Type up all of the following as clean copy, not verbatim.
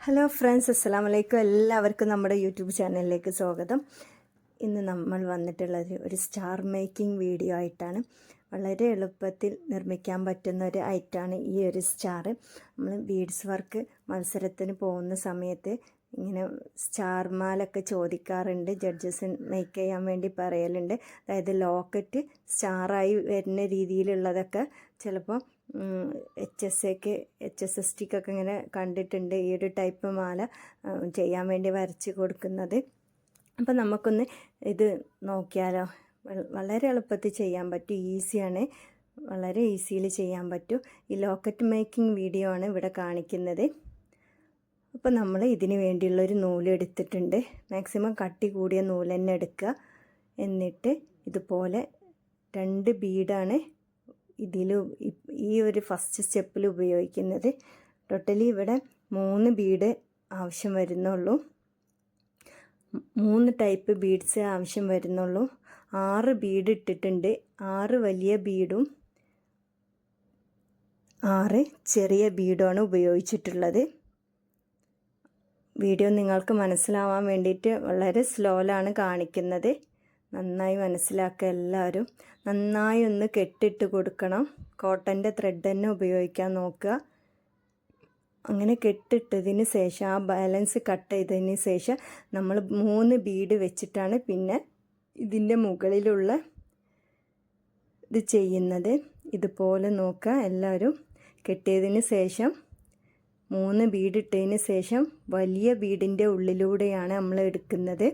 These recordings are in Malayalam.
ഹലോ ഫ്രണ്ട്സ്, അസ്സലാമു അലൈക്കും. എല്ലാവർക്കും നമ്മുടെ യൂട്യൂബ് ചാനലിലേക്ക് സ്വാഗതം. ഇന്ന് നമ്മൾ വന്നിട്ടുള്ളത് ഒരു സ്റ്റാർ മേക്കിംഗ് വീഡിയോ ആയിട്ടാണ്. വളരെ എളുപ്പത്തിൽ നിർമ്മിക്കാൻ പറ്റുന്ന ഒരു ഐറ്റമാണ് ഈ ഒരു സ്റ്റാർ. നമ്മൾ ബീഡ്സ് വർക്ക് മത്സരത്തിന് പോകുന്ന സമയത്ത് ഇങ്ങനെ സ്റ്റാർ മാലൊക്കെ ചോദിക്കാറുണ്ട്, ജഡ്ജസ് മേക്ക് ചെയ്യാൻ വേണ്ടി പറയലുണ്ട്. അതായത് ലോക്കറ്റ് സ്റ്റാറായി വരുന്ന രീതിയിലുള്ളതൊക്കെ ചിലപ്പോൾ HSSTക്കൊക്കെ ഇങ്ങനെ കണ്ടിട്ടുണ്ട്, ഈ ഒരു ടൈപ്പ് മാല ചെയ്യാൻ വേണ്ടി വരച്ച് കൊടുക്കുന്നത്. അപ്പം നമുക്കൊന്ന് ഇത് നോക്കിയാലോ. വളരെ എളുപ്പത്തിൽ ചെയ്യാൻ പറ്റും, ഈസിയാണ്, വളരെ ഈസിയിൽ ചെയ്യാൻ പറ്റും. ഈ ലോക്കറ്റ് മേക്കിംഗ് വീഡിയോ ആണ് ഇവിടെ കാണിക്കുന്നത്. അപ്പോൾ നമ്മൾ ഇതിന് വേണ്ടിയുള്ളൊരു നൂല് എടുത്തിട്ടുണ്ട്. മാക്സിമം കട്ടി കൂടിയ നൂല് തന്നെ എടുക്കുക. എന്നിട്ട് ഇതുപോലെ 2 ബീഡാണ് ഈ ഒരു ഫസ്റ്റ് സ്റ്റെപ്പിൽ ഉപയോഗിക്കുന്നത്. ടോട്ടലി ഇവിടെ 3 ബീഡ് ആവശ്യം വരുന്നുള്ളൂ. 3 ടൈപ്പ് ബീഡ്സ് ആവശ്യം വരുന്നുള്ളൂ. 6 ബീഡ് ഇട്ടിട്ടുണ്ട്. 6 വലിയ ബീഡും 6 ചെറിയ ബീഡുമാണ് ഉപയോഗിച്ചിട്ടുള്ളത്. വീഡിയോ നിങ്ങൾക്ക് മനസ്സിലാവാൻ വേണ്ടിയിട്ട് വളരെ സ്ലോയിലാണ് കാണിക്കുന്നത്. നന്നായി മനസ്സിലാക്കുക എല്ലാവരും. നന്നായി ഒന്ന് കെട്ടിട്ട് കൊടുക്കണം. കോട്ടൻ്റെ ത്രെഡ് തന്നെ ഉപയോഗിക്കാൻ നോക്കുക. അങ്ങനെ കെട്ടിട്ടതിന് ശേഷം ആ ബാലൻസ് കട്ട് ചെയ്തതിന് ശേഷം നമ്മൾ 3 ബീഡ് വെച്ചിട്ടാണ് പിന്നെ ഇതിൻ്റെ മുകളിലുള്ള ഇത് ചെയ്യുന്നത്. ഇതുപോലെ നോക്കുക എല്ലാവരും. കെട്ടിയതിന് ശേഷം 3 ബീഡ് ഇട്ടതിന് ശേഷം വലിയ ബീഡിൻ്റെ ഉള്ളിലൂടെയാണ് നമ്മൾ എടുക്കുന്നത്.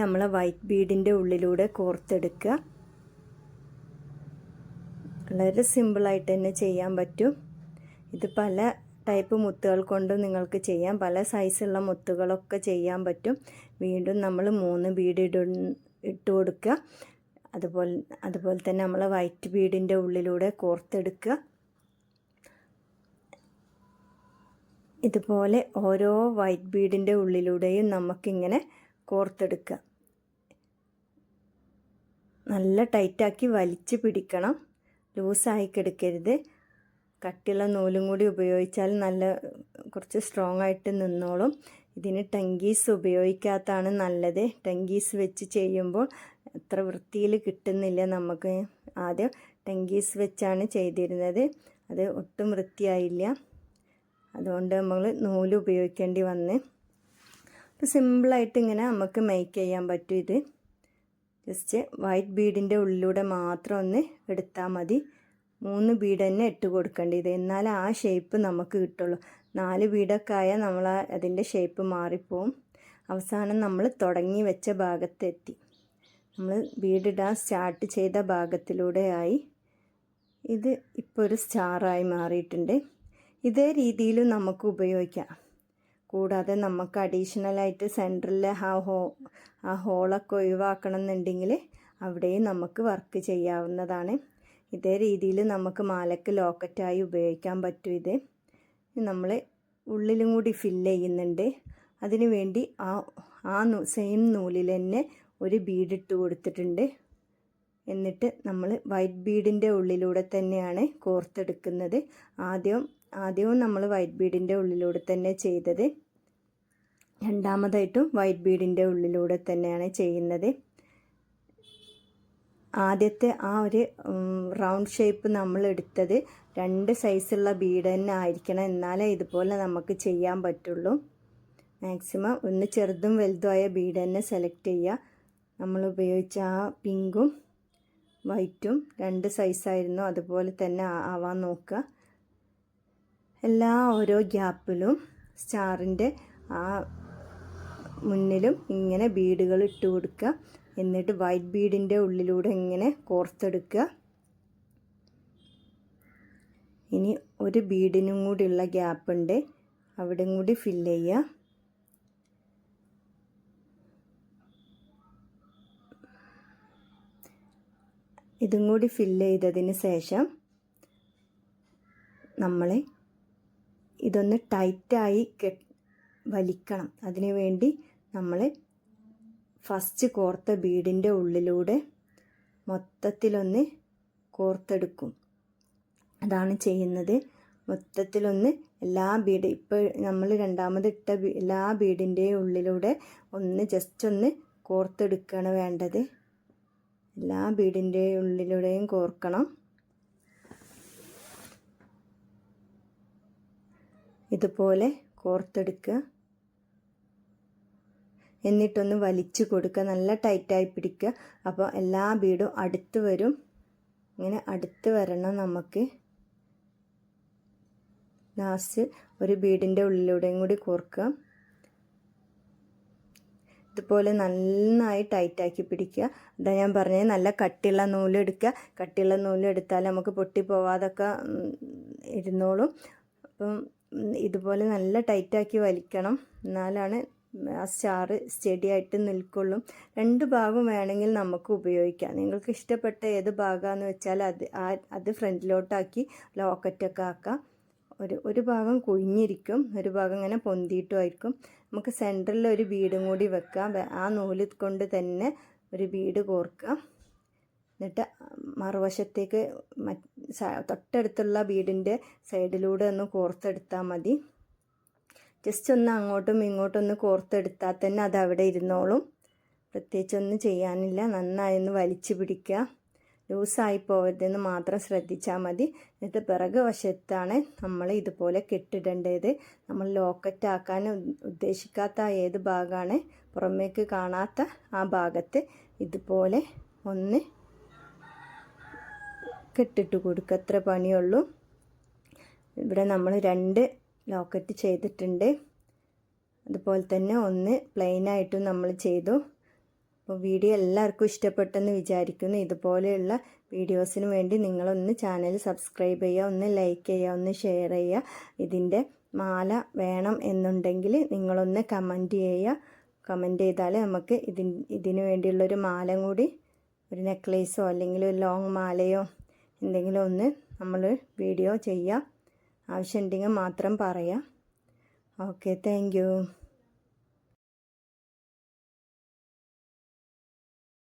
നമ്മളെ വൈറ്റ് ബീഡിൻ്റെ ഉള്ളിലൂടെ കോർത്തെടുക്കുക. വളരെ സിമ്പിളായിട്ട് തന്നെ ചെയ്യാൻ പറ്റും. ഇത് പല ടൈപ്പ് മുത്തുകൾ കൊണ്ടും നിങ്ങൾക്ക് ചെയ്യാം. പല സൈസുള്ള മുത്തുകളൊക്കെ ചെയ്യാൻ പറ്റും. വീണ്ടും നമ്മൾ 3 ബീഡ് ഇട്ട് കൊടുക്കുക. അതുപോലെ തന്നെ നമ്മൾ വൈറ്റ് ബീഡിൻ്റെ ഉള്ളിലൂടെ കോർത്തെടുക്കുക. ഇതുപോലെ ഓരോ വൈറ്റ് ബീഡിൻ്റെ ഉള്ളിലൂടെയും നമുക്കിങ്ങനെ കോർത്തെടുക്കുക. നല്ല ടൈറ്റാക്കി വലിച്ച് പിടിക്കണം, ലൂസായി കിടക്കരുത്. കട്ടിയുള്ള നൂലും കൂടി ഉപയോഗിച്ചാൽ കുറച്ച് സ്ട്രോങ് ആയിട്ട് നിന്നോളും. ഇതിന് ടങ്കീസ് ഉപയോഗിക്കാത്തതാണ് നല്ലത്. ടങ്കീസ് വെച്ച് ചെയ്യുമ്പോൾ അത്ര വൃത്തിയിൽ കിട്ടുന്നില്ല നമുക്ക്. ആദ്യം ടങ്കീസ് വെച്ചാണ് ചെയ്തിരുന്നത്, അത് ഒട്ടും വൃത്തിയായില്ല. അതുകൊണ്ട് നമ്മൾ നൂല് ഉപയോഗിക്കേണ്ടി വന്ന്. അപ്പോൾ സിമ്പിളായിട്ട് ഇങ്ങനെ നമുക്ക് മേക്ക് ചെയ്യാൻ പറ്റും. ഇത് ജസ്റ്റ് വൈറ്റ് ബീഡിൻ്റെ ഉള്ളിലൂടെ മാത്രം ഒന്ന് എടുത്താൽ മതി. 3 ബീഡ് തന്നെ ഇട്ട് കൊടുക്കേണ്ടത്, എന്നാൽ ആ ഷേപ്പ് നമുക്ക് കിട്ടുള്ളൂ. 4 ബീഡൊക്കെ ആയാൽ അതിൻ്റെ ഷേപ്പ് മാറിപ്പോവും. അവസാനം നമ്മൾ തുടങ്ങി വെച്ച ഭാഗത്തെത്തി. നമ്മൾ ബീഡ് ഇടാൻ സ്റ്റാർട്ട് ചെയ്ത ഭാഗത്തിലൂടെ ആയി. ഇത് ഇപ്പോൾ ഒരു സ്റ്റാറായി മാറിയിട്ടുണ്ട്. ഇതേ രീതിയിലും നമുക്ക് ഉപയോഗിക്കാം. കൂടാതെ നമുക്ക് അഡീഷണലായിട്ട് സെൻറ്ററിലെ ആ ഹോളൊക്കെ ഒഴിവാക്കണം എന്നുണ്ടെങ്കിൽ അവിടെയും നമുക്ക് വർക്ക് ചെയ്യാവുന്നതാണ്. ഇതേ രീതിയിൽ നമുക്ക് മാലയ്ക്ക് ലോക്കറ്റായി ഉപയോഗിക്കാൻ പറ്റും. ഇത് നമ്മൾ ഉള്ളിലും കൂടി ഫില്ല് ചെയ്യുന്നുണ്ട്. അതിനു വേണ്ടി ആ സെയിം നൂലിൽ തന്നെ ഒരു ബീഡ് ഇട്ട് കൊടുത്തിട്ടുണ്ട്. എന്നിട്ട് നമ്മൾ വൈറ്റ് ബീഡിൻ്റെ ഉള്ളിലൂടെ തന്നെയാണ് കോർത്തെടുക്കുന്നത്. ആദ്യവും നമ്മൾ വൈറ്റ് ബീഡിൻ്റെ ഉള്ളിലൂടെ തന്നെ ചെയ്തത്. രണ്ടാമതായിട്ടും വൈറ്റ് ബീഡിൻ്റെ ഉള്ളിലൂടെ തന്നെയാണ് ചെയ്യുന്നത്. ആദ്യത്തെ ആ ഒരു റൗണ്ട് ഷേപ്പ് നമ്മൾ എടുത്തത് 2 സൈസുള്ള ബീഡ് തന്നെ ആയിരിക്കണം, എന്നാലേ ഇതുപോലെ നമുക്ക് ചെയ്യാൻ പറ്റുള്ളൂ. മാക്സിമം ഒന്ന് ചെറുതും വലുതുമായ ബീഡ് തന്നെ സെലക്ട് ചെയ്യുക. നമ്മൾ ഉപയോഗിച്ച ആ പിങ്കും വൈറ്റും 2 സൈസായിരുന്നു, അതുപോലെ തന്നെ ആവാൻ നോക്കുക. ഓരോ ഗ്യാപ്പിലും സ്റ്റാറിൻ്റെ ആ മുന്നിലും ഇങ്ങനെ ബീഡുകൾ ഇട്ട് കൊടുക്കുക. എന്നിട്ട് വൈറ്റ് ബീഡിൻ്റെ ഉള്ളിലൂടെ ഇങ്ങനെ കോർത്തെടുക്കുക. ഇനി ഒരു ബീഡിനും കൂടിയുള്ള ഗ്യാപ്പ് ഉണ്ട്, അവിടെ കൂടി ഫില്ല് ചെയ്യുക. ഇതും കൂടി ഫില്ല് ചെയ്തതിന് ശേഷം നമ്മൾ ഇതൊന്ന് ടൈറ്റായി വലിക്കണം. അതിനു വേണ്ടി നമ്മൾ ഫസ്റ്റ് കോർത്ത ബീഡിൻ്റെ ഉള്ളിലൂടെ മൊത്തത്തിലൊന്ന് കോർത്തെടുക്കും. അതാണ് ചെയ്യുന്നത്. മൊത്തത്തിലൊന്ന് എല്ലാ ബീഡ് ഇപ്പോൾ നമ്മൾ രണ്ടാമത് ഇട്ട എല്ലാ ബീഡിൻ്റെയും ഉള്ളിലൂടെ ഒന്ന് ജസ്റ്റ് ഒന്ന് കോർത്തെടുക്കുകയാണ് വേണ്ടത്. എല്ലാ ബീഡിൻ്റെയും ഉള്ളിലൂടെയും കോർക്കണം. ഇതുപോലെ കോർത്തെടുക്കുക. എന്നിട്ടൊന്ന് വലിച്ചു കൊടുക്കുക, നല്ല ടൈറ്റായി പിടിക്കുക. അപ്പോൾ എല്ലാ ബീഡും അടുത്ത് വരും. ഇങ്ങനെ അടുത്ത് വരണം. നമുക്ക് ലാസ്റ്റ് ഒരു ബീഡിൻ്റെ ഉള്ളിലൂടെയും കൂടി കോർക്കുക. ഇതുപോലെ നന്നായി ടൈറ്റാക്കി പിടിക്കുക. അതാ ഞാൻ പറഞ്ഞത്, നല്ല കട്ടിയുള്ള നൂലെടുക്കുക. കട്ടിയുള്ള നൂലെടുത്താൽ നമുക്ക് പൊട്ടിപ്പോവാതൊക്കെ ഇരുന്നോളും. അപ്പം ഇതുപോലെ നല്ല ടൈറ്റാക്കി വലിക്കണം, എന്നാലാണ് ആ സ്റ്റാറ് സ്റ്റഡി ആയിട്ട് നിൽക്കുള്ളൂ. രണ്ട് ഭാഗം വേണമെങ്കിൽ നമുക്ക് ഉപയോഗിക്കാം. നിങ്ങൾക്ക് ഇഷ്ടപ്പെട്ട ഏത് ഭാഗമാണെന്ന് വെച്ചാൽ അത് ഫ്രണ്ടിലോട്ടാക്കി ലോക്കറ്റൊക്കെ ആക്കാം. ഒരു ഭാഗം കുഴിഞ്ഞിരിക്കും, ഒരു ഭാഗം ഇങ്ങനെ പൊന്തിയിട്ടുമായിരിക്കും. നമുക്ക് സെൻറ്ററിൽ ഒരു ബീഡും കൂടി വെക്കാം. ആ നൂല് കൊണ്ട് തന്നെ ഒരു ബീഡ് കോർക്കുക. എന്നിട്ട് മറുവശത്തേക്ക് തൊട്ടടുത്തുള്ള ബീഡിൻ്റെ സൈഡിലൂടെ ഒന്ന് കോർത്തെടുത്താൽ മതി. ജസ്റ്റ് ഒന്ന് അങ്ങോട്ടും ഇങ്ങോട്ടും ഒന്ന് കോർത്തെടുത്താൽ തന്നെ അത് അവിടെ ഇരുന്നോളും. പ്രത്യേകിച്ചൊന്നും ചെയ്യാനില്ല. നന്നായി ഒന്ന് വലിച്ചു പിടിക്കുക. ലൂസായി പോകരുതെന്ന് മാത്രം ശ്രദ്ധിച്ചാൽ മതി. എന്നിട്ട് പിറകു വശത്താണ് നമ്മൾ ഇതുപോലെ കെട്ടിടേണ്ടത്. നമ്മൾ ലോക്കറ്റ് ആക്കാൻ ഉദ്ദേശിക്കാത്ത ഏത് ഭാഗമാണ് പുറമേക്ക് കാണാത്ത ആ ഭാഗത്ത് ഇതുപോലെ ഒന്ന് കെട്ടിട്ട് കൊടുക്കുക. അത്ര പണിയുള്ളൂ. ഇവിടെ നമ്മൾ 2 ലോക്കറ്റ് ചെയ്തിട്ടുണ്ട്. അതുപോലെ തന്നെ ഒന്ന് പ്ലെയിനായിട്ടും നമ്മൾ ചെയ്തു. അപ്പോൾ വീഡിയോ എല്ലാവർക്കും ഇഷ്ടപ്പെട്ടെന്ന് വിചാരിക്കുന്നു. ഇതുപോലെയുള്ള വീഡിയോസിന് വേണ്ടി നിങ്ങളൊന്ന് ചാനൽ സബ്സ്ക്രൈബ് ചെയ്യുക, ഒന്ന് ലൈക്ക് ചെയ്യുക, ഒന്ന് ഷെയർ ചെയ്യുക. ഇതിൻ്റെ മാല വേണം എന്നുണ്ടെങ്കിൽ നിങ്ങളൊന്ന് കമൻറ്റ് ചെയ്യുക. കമൻറ്റ് ചെയ്താൽ നമുക്ക് ഇതിന് വേണ്ടിയുള്ളൊരു മാല കൂടി, ഒരു നെക്ലേസോ അല്ലെങ്കിൽ ഒരു ലോങ് മാലയോ എന്തെങ്കിലും ഒന്ന് നമ്മൾ വീഡിയോ ചെയ്യുക. ആവശ്യമുണ്ടെങ്കിൽ മാത്രം പറയാം. Okay, thank you.